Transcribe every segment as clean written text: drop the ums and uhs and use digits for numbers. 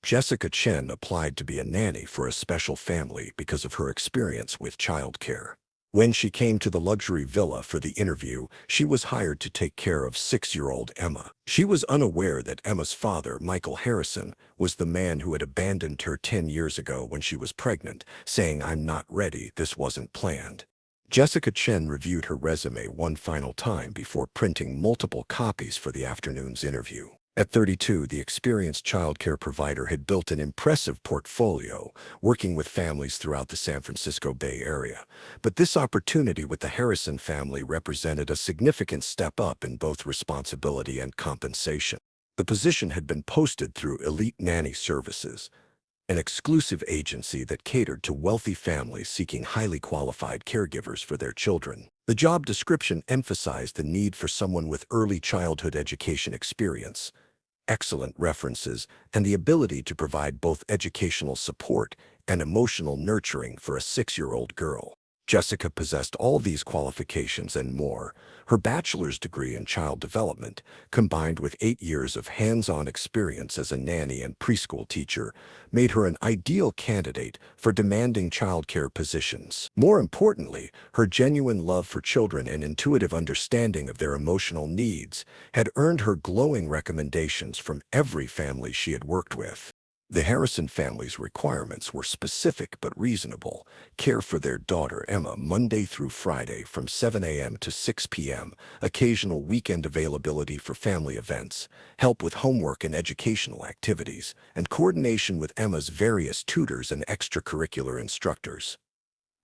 Jessica Chen applied to be a nanny for a special family because of her experience with childcare. When she came to the luxury villa for the interview, she was hired to take care of 6-year-old Emma. She was unaware that Emma's father, Michael Harrison, was the man who had abandoned her 10 years ago when she was pregnant, saying, "I'm not ready, this wasn't planned." Jessica Chen reviewed her resume one final time before printing multiple copies for the afternoon's interview. At 32, the experienced childcare provider had built an impressive portfolio, working with families throughout the San Francisco Bay Area. But this opportunity with the Harrison family represented a significant step up in both responsibility and compensation. The position had been posted through Elite Nanny Services, an exclusive agency that catered to wealthy families seeking highly qualified caregivers for their children. The job description emphasized the need for someone with early childhood education experience, excellent references, and the ability to provide both educational support and emotional nurturing for a 6-year-old girl. Jessica possessed all these qualifications and more. Her bachelor's degree in child development, combined with 8 years of hands-on experience as a nanny and preschool teacher, made her an ideal candidate for demanding childcare positions. More importantly, her genuine love for children and intuitive understanding of their emotional needs had earned her glowing recommendations from every family she had worked with. The Harrison family's requirements were specific but reasonable. Care for their daughter Emma Monday through Friday from 7 a.m. to 6 p.m., occasional weekend availability for family events, help with homework and educational activities, and coordination with Emma's various tutors and extracurricular instructors.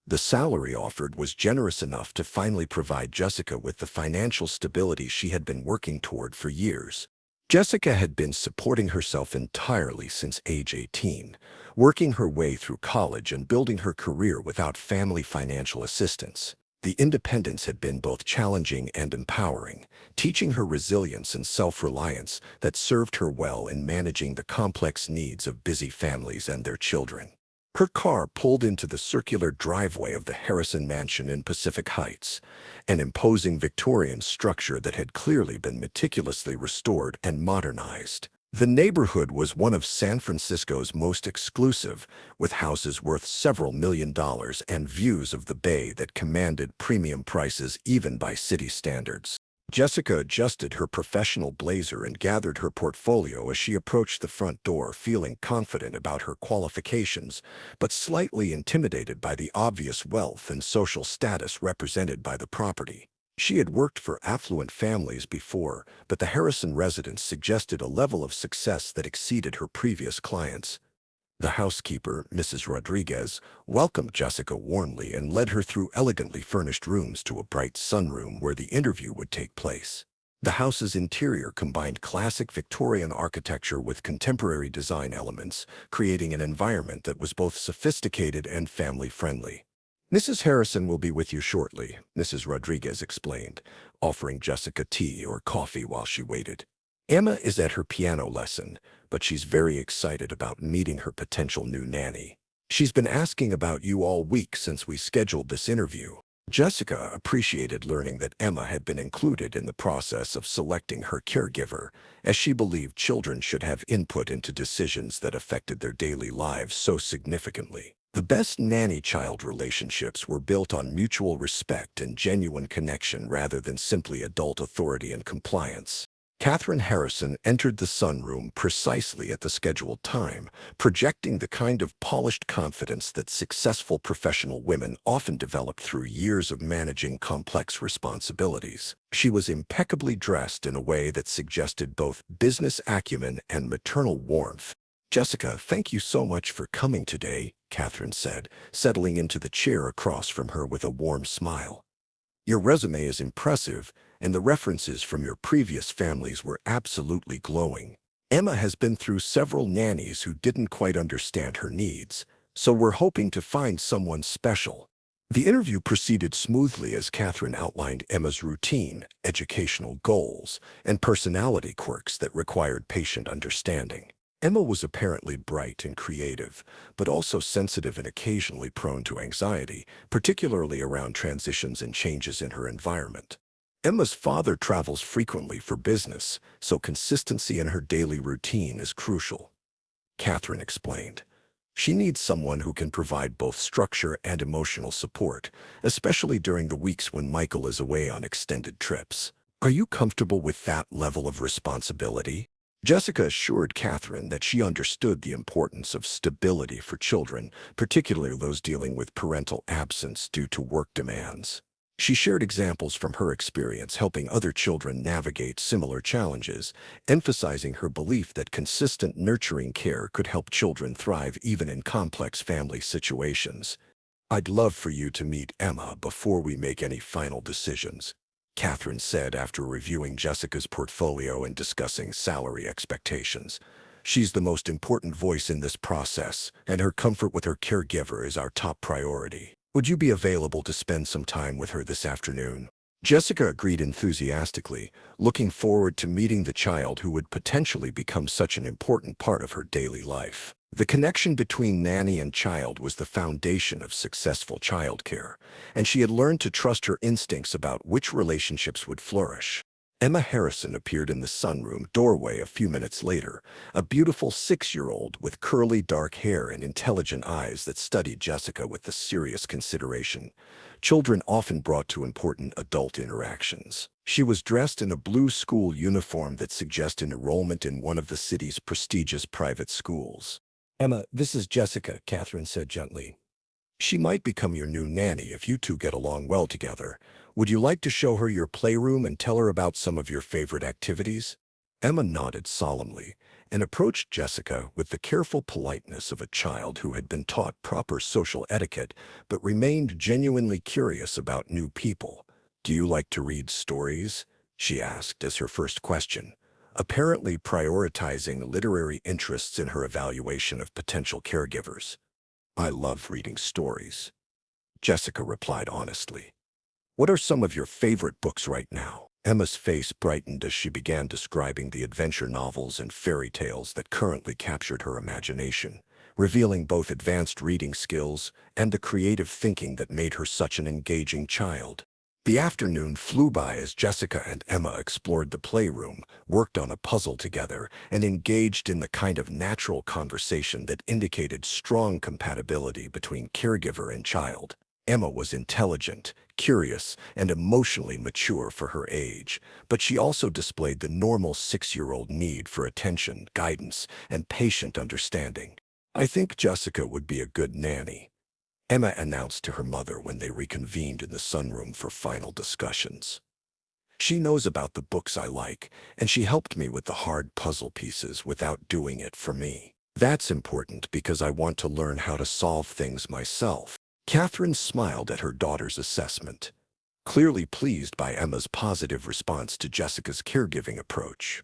The salary offered was generous enough to finally provide Jessica with the financial stability she had been working toward for years. Jessica had been supporting herself entirely since age 18, working her way through college and building her career without family financial assistance. The independence had been both challenging and empowering, teaching her resilience and self-reliance that served her well in managing the complex needs of busy families and their children. Her car pulled into the circular driveway of the Harrison Mansion in Pacific Heights, an imposing Victorian structure that had clearly been meticulously restored and modernized. The neighborhood was one of San Francisco's most exclusive, with houses worth several $1 million and views of the bay that commanded premium prices even by city standards. Jessica adjusted her professional blazer and gathered her portfolio as she approached the front door, feeling confident about her qualifications, but slightly intimidated by the obvious wealth and social status represented by the property. She had worked for affluent families before, but the Harrison residence suggested a level of success that exceeded her previous clients. The housekeeper, Mrs. Rodriguez, welcomed Jessica warmly and led her through elegantly furnished rooms to a bright sunroom where the interview would take place. The house's interior combined classic Victorian architecture with contemporary design elements, creating an environment that was both sophisticated and family-friendly. "Mrs. Harrison will be with you shortly," Mrs. Rodriguez explained, offering Jessica tea or coffee while she waited. "Emma is at her piano lesson, but she's very excited about meeting her potential new nanny. She's been asking about you all week since we scheduled this interview." Jessica appreciated learning that Emma had been included in the process of selecting her caregiver, as she believed children should have input into decisions that affected their daily lives so significantly. The best nanny-child relationships were built on mutual respect and genuine connection rather than simply adult authority and compliance. Catherine Harrison entered the sunroom precisely at the scheduled time, projecting the kind of polished confidence that successful professional women often develop through years of managing complex responsibilities. She was impeccably dressed in a way that suggested both business acumen and maternal warmth. "Jessica, thank you so much for coming today," Catherine said, settling into the chair across from her with a warm smile. "Your resume is impressive, and the references from your previous families were absolutely glowing. Emma has been through several nannies who didn't quite understand her needs, so we're hoping to find someone special." The interview proceeded smoothly as Catherine outlined Emma's routine, educational goals, and personality quirks that required patient understanding. Emma was apparently bright and creative, but also sensitive and occasionally prone to anxiety, particularly around transitions and changes in her environment. Emma's father travels frequently for business, so consistency in her daily routine is crucial. Catherine explained. She needs someone who can provide both structure and emotional support, especially during the weeks when Michael is away on extended trips. Are you comfortable with that level of responsibility? Jessica assured Catherine that she understood the importance of stability for children, particularly those dealing with parental absence due to work demands. She shared examples from her experience helping other children navigate similar challenges, emphasizing her belief that consistent nurturing care could help children thrive even in complex family situations. I'd love for you to meet Emma before we make any final decisions, Catherine said after reviewing Jessica's portfolio and discussing salary expectations. She's the most important voice in this process, and her comfort with her caregiver is our top priority. Would you be available to spend some time with her this afternoon? Jessica agreed enthusiastically, looking forward to meeting the child who would potentially become such an important part of her daily life. The connection between nanny and child was the foundation of successful childcare, and she had learned to trust her instincts about which relationships would flourish. Emma Harrison appeared in the sunroom doorway a few minutes later, a beautiful 6-year-old with curly dark hair and intelligent eyes that studied Jessica with the serious consideration children often brought to important adult interactions. She was dressed in a blue school uniform that suggested enrollment in one of the city's prestigious private schools. Emma, this is Jessica, Catherine said gently. She might become your new nanny if you two get along well together. Would you like to show her your playroom and tell her about some of your favorite activities? Emma nodded solemnly and approached Jessica with the careful politeness of a child who had been taught proper social etiquette but remained genuinely curious about new people. Do you like to read stories? She asked as her first question, apparently prioritizing literary interests in her evaluation of potential caregivers. I love reading stories, Jessica replied honestly. What are some of your favorite books right now? Emma's face brightened as she began describing the adventure novels and fairy tales that currently captured her imagination, revealing both advanced reading skills and the creative thinking that made her such an engaging child. The afternoon flew by as Jessica and Emma explored the playroom, worked on a puzzle together, and engaged in the kind of natural conversation that indicated strong compatibility between caregiver and child. Emma was intelligent, curious, and emotionally mature for her age, but she also displayed the normal 6-year-old need for attention, guidance, and patient understanding. I think Jessica would be a good nanny, Emma announced to her mother when they reconvened in the sunroom for final discussions. She knows about the books I like, and she helped me with the hard puzzle pieces without doing it for me. That's important because I want to learn how to solve things myself. Catherine smiled at her daughter's assessment, clearly pleased by Emma's positive response to Jessica's caregiving approach.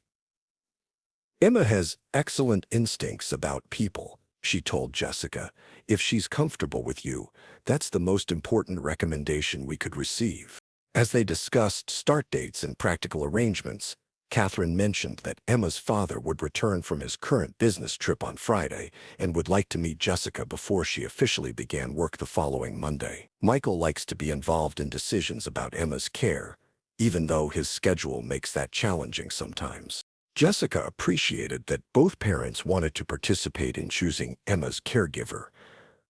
Emma has excellent instincts about people, she told Jessica. If she's comfortable with you, that's the most important recommendation we could receive. As they discussed start dates and practical arrangements, Catherine mentioned that Emma's father would return from his current business trip on Friday and would like to meet Jessica before she officially began work the following Monday. Michael likes to be involved in decisions about Emma's care, even though his schedule makes that challenging sometimes. Jessica appreciated that both parents wanted to participate in choosing Emma's caregiver,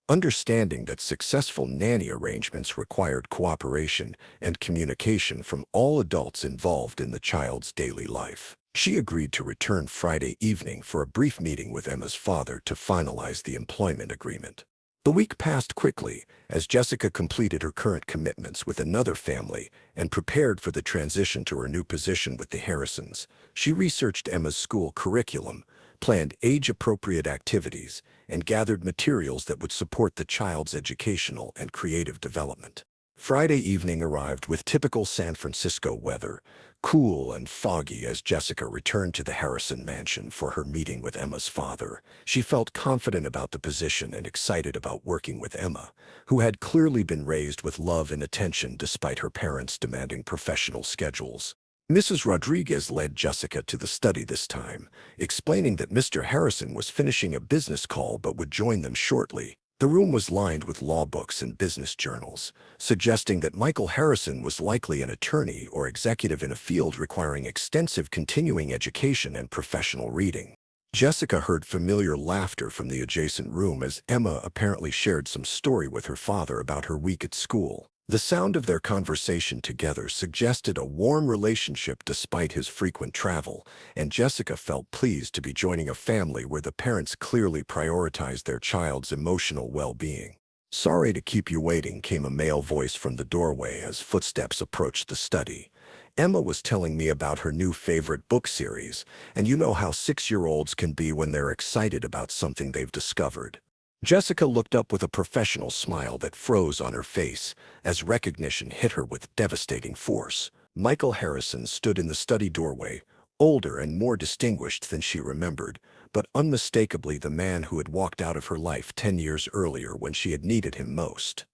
understanding that successful nanny arrangements required cooperation and communication from all adults involved in the child's daily life. She agreed to return Friday evening for a brief meeting with Emma's father to finalize the employment agreement. The week passed quickly as Jessica completed her current commitments with another family and prepared for the transition to her new position with the Harrisons. She researched Emma's school curriculum, planned age-appropriate activities, and gathered materials that would support the child's educational and creative development. Friday evening arrived with typical San Francisco weather, cool and foggy as Jessica returned to the Harrison mansion for her meeting with Emma's father. She felt confident about the position and excited about working with Emma, who had clearly been raised with love and attention despite her parents' demanding professional schedules. Mrs. Rodriguez led Jessica to the study this time, explaining that Mr. Harrison was finishing a business call but would join them shortly. The room was lined with law books and business journals, suggesting that Michael Harrison was likely an attorney or executive in a field requiring extensive continuing education and professional reading. Jessica heard familiar laughter from the adjacent room as Emma apparently shared some story with her father about her week at school. The sound of their conversation together suggested a warm relationship despite his frequent travel, and Jessica felt pleased to be joining a family where the parents clearly prioritized their child's emotional well-being. "Sorry to keep you waiting," came a male voice from the doorway as footsteps approached the study. "Emma was telling me about her new favorite book series, and you know how 6-year-olds can be when they're excited about something they've discovered." Jessica looked up with a professional smile that froze on her face as recognition hit her with devastating force. Michael Harrison stood in the study doorway, older and more distinguished than she remembered, but unmistakably the man who had walked out of her life 10 years earlier when she had needed him most.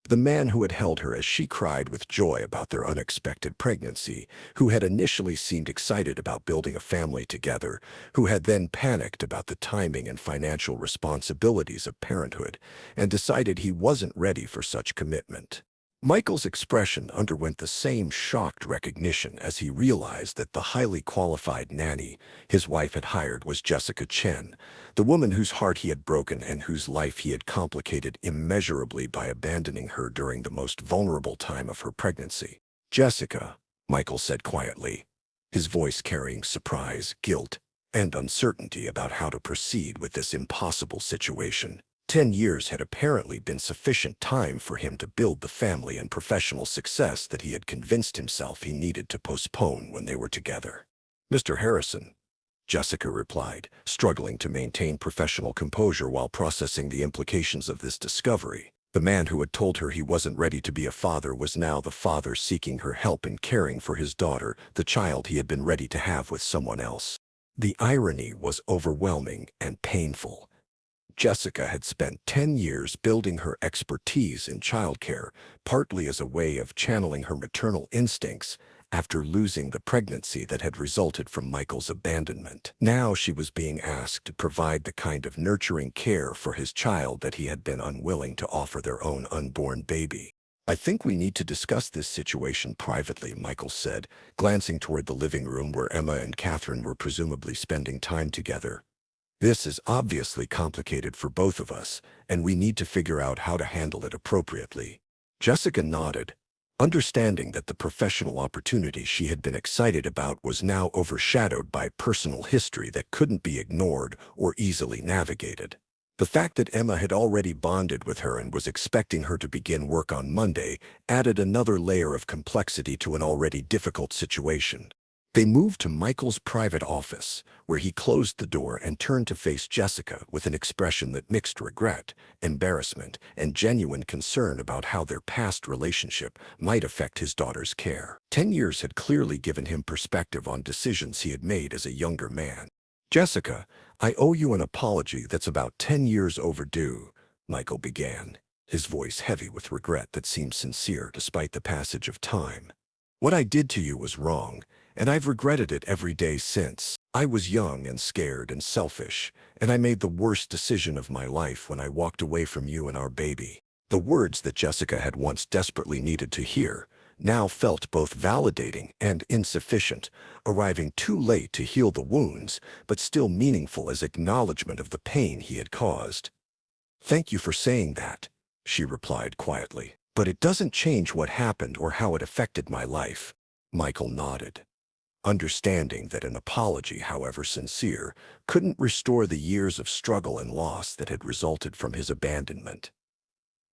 The man who had held her as she cried with joy about their unexpected pregnancy, who had initially seemed excited about building a family together, who had then panicked about the timing and financial responsibilities of parenthood, and decided he wasn't ready for such commitment. Michael's expression underwent the same shocked recognition as he realized that the highly qualified nanny his wife had hired was Jessica Chen, the woman whose heart he had broken and whose life he had complicated immeasurably by abandoning her during the most vulnerable time of her pregnancy. "Jessica," Michael said quietly, his voice carrying surprise, guilt, and uncertainty about how to proceed with this impossible situation. 10 years had apparently been sufficient time for him to build the family and professional success that he had convinced himself he needed to postpone when they were together. "Mr. Harrison," Jessica replied, struggling to maintain professional composure while processing the implications of this discovery. The man who had told her he wasn't ready to be a father was now the father seeking her help in caring for his daughter, the child he had been ready to have with someone else. The irony was overwhelming and painful. Jessica had spent 10 years building her expertise in childcare, partly as a way of channeling her maternal instincts after losing the pregnancy that had resulted from Michael's abandonment. Now she was being asked to provide the kind of nurturing care for his child that he had been unwilling to offer their own unborn baby. "I think we need to discuss this situation privately," Michael said, glancing toward the living room where Emma and Catherine were presumably spending time together. "This is obviously complicated for both of us, and we need to figure out how to handle it appropriately." Jessica nodded, understanding that the professional opportunity she had been excited about was now overshadowed by personal history that couldn't be ignored or easily navigated. The fact that Emma had already bonded with her and was expecting her to begin work on Monday added another layer of complexity to an already difficult situation. They moved to Michael's private office, where he closed the door and turned to face Jessica with an expression that mixed regret, embarrassment, and genuine concern about how their past relationship might affect his daughter's care. 10 years had clearly given him perspective on decisions he had made as a younger man. "Jessica, I owe you an apology that's about 10 years overdue," Michael began, his voice heavy with regret that seemed sincere despite the passage of time. "What I did to you was wrong, and I've regretted it every day since. I was young and scared and selfish, and I made the worst decision of my life when I walked away from you and our baby." The words that Jessica had once desperately needed to hear now felt both validating and insufficient, arriving too late to heal the wounds, but still meaningful as acknowledgement of the pain he had caused. "Thank you for saying that," she replied quietly, "but it doesn't change what happened or how it affected my life." Michael nodded, understanding that an apology, however sincere, couldn't restore the years of struggle and loss that had resulted from his abandonment.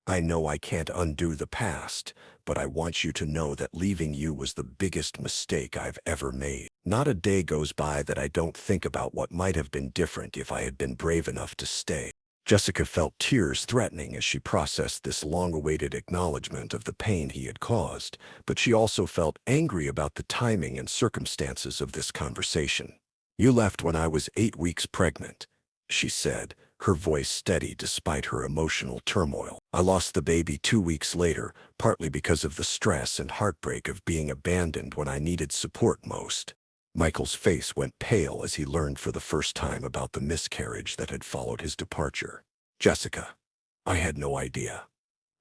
"I know I can't undo the past, but I want you to know that leaving you was the biggest mistake I've ever made. Not a day goes by that I don't think about what might have been different if I had been brave enough to stay." Jessica felt tears threatening as she processed this long-awaited acknowledgement of the pain he had caused, but she also felt angry about the timing and circumstances of this conversation. "You left when I was 8 weeks pregnant," she said, her voice steady despite her emotional turmoil. "I lost the baby 2 weeks later, partly because of the stress and heartbreak of being abandoned when I needed support most." Michael's face went pale as he learned for the first time about the miscarriage that had followed his departure. "Jessica, I had no idea.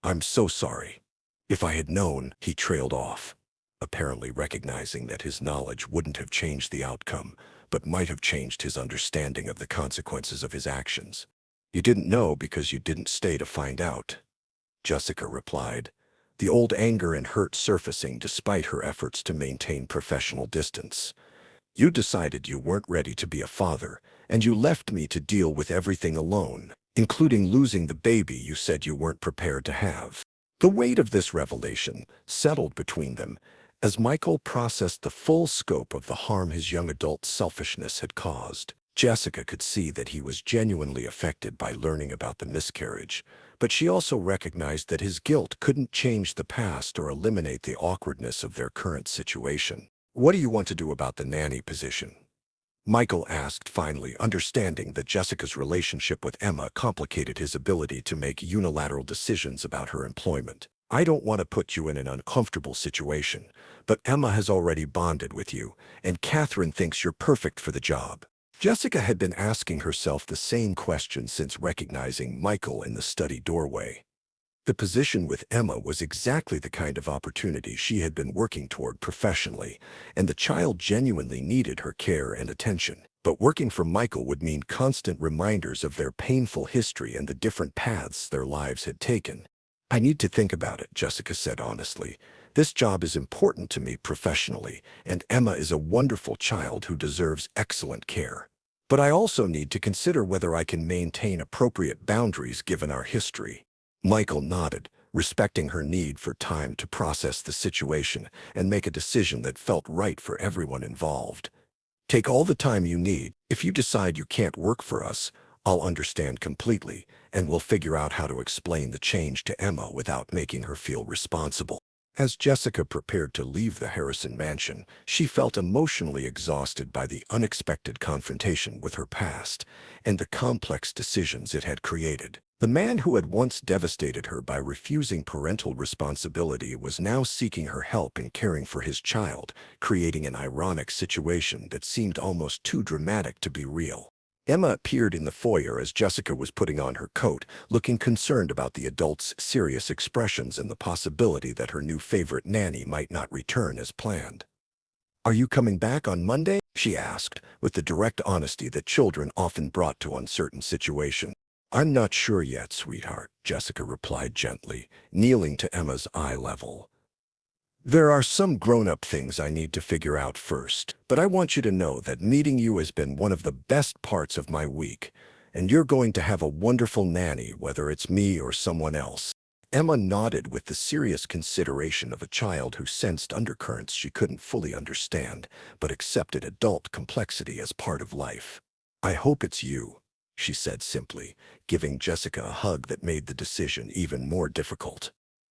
I'm so sorry. If I had known," he trailed off, apparently recognizing that his knowledge wouldn't have changed the outcome, but might have changed his understanding of the consequences of his actions. You didn't know because you didn't stay to find out, Jessica replied, the old anger and hurt surfacing despite her efforts to maintain professional distance. You decided you weren't ready to be a father, and you left me to deal with everything alone, including losing the baby you said you weren't prepared to have. The weight of this revelation settled between them as Michael processed the full scope of the harm his young adult selfishness had caused. Jessica could see that he was genuinely affected by learning about the miscarriage, but she also recognized that his guilt couldn't change the past or eliminate the awkwardness of their current situation. What do you want to do about the nanny position? Michael asked, finally understanding that Jessica's relationship with Emma complicated his ability to make unilateral decisions about her employment. I don't want to put you in an uncomfortable situation, but Emma has already bonded with you, and Catherine thinks you're perfect for the job. Jessica had been asking herself the same question since recognizing Michael in the study doorway. The position with Emma was exactly the kind of opportunity she had been working toward professionally, and the child genuinely needed her care and attention. But working for Michael would mean constant reminders of their painful history and the different paths their lives had taken. I need to think about it, Jessica said honestly. This job is important to me professionally, and Emma is a wonderful child who deserves excellent care. But I also need to consider whether I can maintain appropriate boundaries given our history. Michael nodded, respecting her need for time to process the situation and make a decision that felt right for everyone involved. Take all the time you need. If you decide you can't work for us, I'll understand completely, and we'll figure out how to explain the change to Emma without making her feel responsible. As Jessica prepared to leave the Harrison mansion, she felt emotionally exhausted by the unexpected confrontation with her past and the complex decisions it had created. The man who had once devastated her by refusing parental responsibility was now seeking her help in caring for his child, creating an ironic situation that seemed almost too dramatic to be real. Emma appeared in the foyer as Jessica was putting on her coat, looking concerned about the adult's serious expressions and the possibility that her new favorite nanny might not return as planned. "Are you coming back on Monday?" she asked, with the direct honesty that children often brought to uncertain situations. "I'm not sure yet, sweetheart," Jessica replied gently, kneeling to Emma's eye level. "There are some grown-up things I need to figure out first, but I want you to know that meeting you has been one of the best parts of my week, and you're going to have a wonderful nanny, whether it's me or someone else." Emma nodded with the serious consideration of a child who sensed undercurrents she couldn't fully understand, but accepted adult complexity as part of life. "I hope it's you," she said simply, giving Jessica a hug that made the decision even more difficult.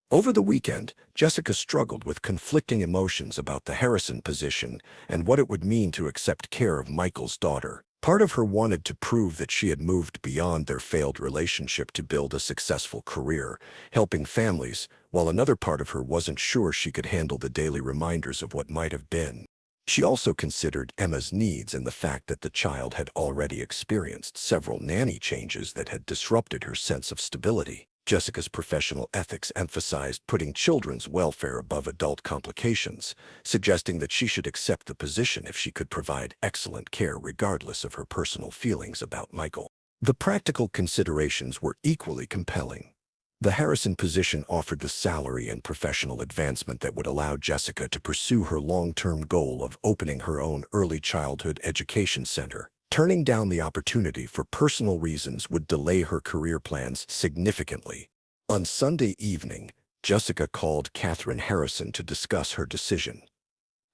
Over the weekend, Jessica struggled with conflicting emotions about the Harrison position and what it would mean to accept care of Michael's daughter. Part of her wanted to prove that she had moved beyond their failed relationship to build a successful career, helping families, while another part of her wasn't sure she could handle the daily reminders of what might have been. She also considered Emma's needs and the fact that the child had already experienced several nanny changes that had disrupted her sense of stability. Jessica's professional ethics emphasized putting children's welfare above adult complications, suggesting that she should accept the position if she could provide excellent care regardless of her personal feelings about Michael. The practical considerations were equally compelling. The Harrison position offered the salary and professional advancement that would allow Jessica to pursue her long-term goal of opening her own early childhood education center. Turning down the opportunity for personal reasons would delay her career plans significantly. On Sunday evening, Jessica called Catherine Harrison to discuss her decision.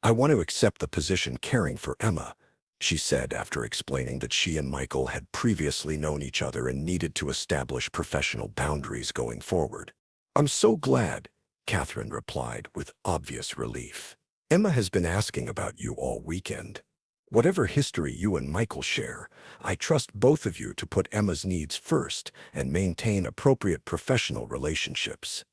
"I want to accept the position caring for Emma," she said after explaining that she and Michael had previously known each other and needed to establish professional boundaries going forward. "I'm so glad," Catherine replied with obvious relief. "Emma has been asking about you all weekend. Whatever history you and Michael share, I trust both of you to put Emma's needs first and maintain appropriate professional relationships."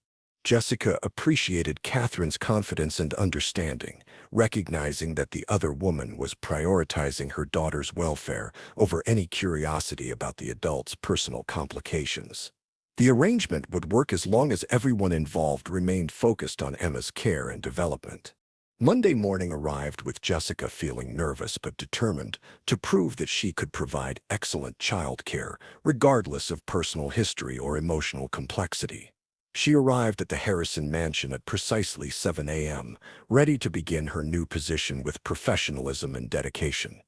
Jessica appreciated Catherine's confidence and understanding, recognizing that the other woman was prioritizing her daughter's welfare over any curiosity about the adult's personal complications. The arrangement would work as long as everyone involved remained focused on Emma's care and development. Monday morning arrived with Jessica feeling nervous but determined to prove that she could provide excellent childcare, regardless of personal history or emotional complexity. She arrived at the Harrison mansion at precisely 7 a.m., ready to begin her new position with professionalism and dedication.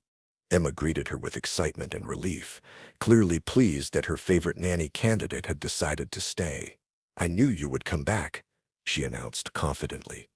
Emma greeted her with excitement and relief, clearly pleased that her favorite nanny candidate had decided to stay. "I knew you would come back," she announced confidently.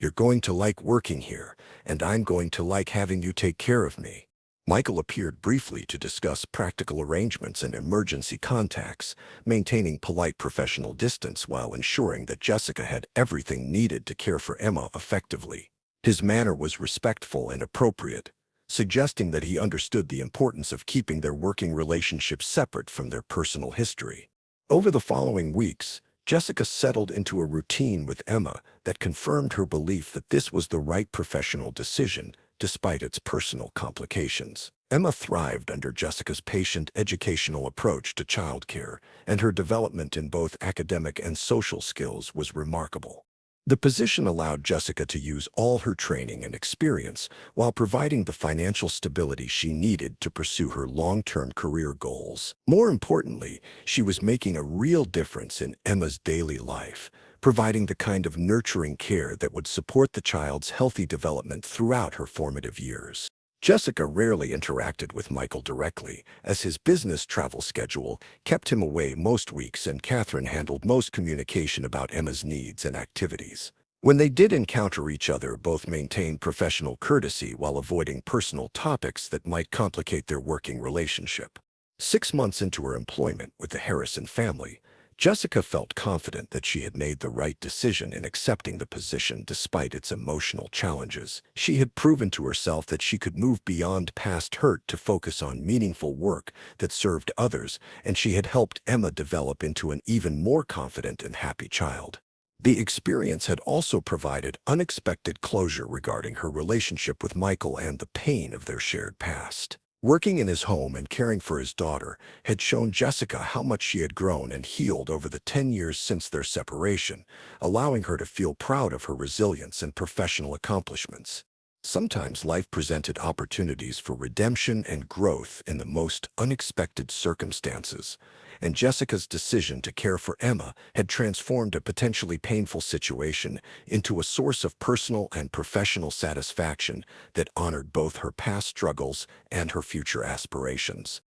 "You're going to like working here, and I'm going to like having you take care of me." Michael appeared briefly to discuss practical arrangements and emergency contacts, maintaining polite professional distance while ensuring that Jessica had everything needed to care for Emma effectively. His manner was respectful and appropriate, suggesting that he understood the importance of keeping their working relationship separate from their personal history. Over the following weeks, Jessica settled into a routine with Emma that confirmed her belief that this was the right professional decision, despite its personal complications. Emma thrived under Jessica's patient, educational approach to childcare, and her development in both academic and social skills was remarkable. The position allowed Jessica to use all her training and experience while providing the financial stability she needed to pursue her long-term career goals. More importantly, she was making a real difference in Emma's daily life, providing the kind of nurturing care that would support the child's healthy development throughout her formative years. Jessica rarely interacted with Michael directly, as his business travel schedule kept him away most weeks and Catherine handled most communication about Emma's needs and activities. When they did encounter each other, both maintained professional courtesy while avoiding personal topics that might complicate their working relationship. 6 months into her employment with the Harrison family, Jessica felt confident that she had made the right decision in accepting the position despite its emotional challenges. She had proven to herself that she could move beyond past hurt to focus on meaningful work that served others, and she had helped Emma develop into an even more confident and happy child. The experience had also provided unexpected closure regarding her relationship with Michael and the pain of their shared past. Working in his home and caring for his daughter had shown Jessica how much she had grown and healed over the 10 years since their separation, allowing her to feel proud of her resilience and professional accomplishments. Sometimes life presented opportunities for redemption and growth in the most unexpected circumstances, and Jessica's decision to care for Emma had transformed a potentially painful situation into a source of personal and professional satisfaction that honored both her past struggles and her future aspirations.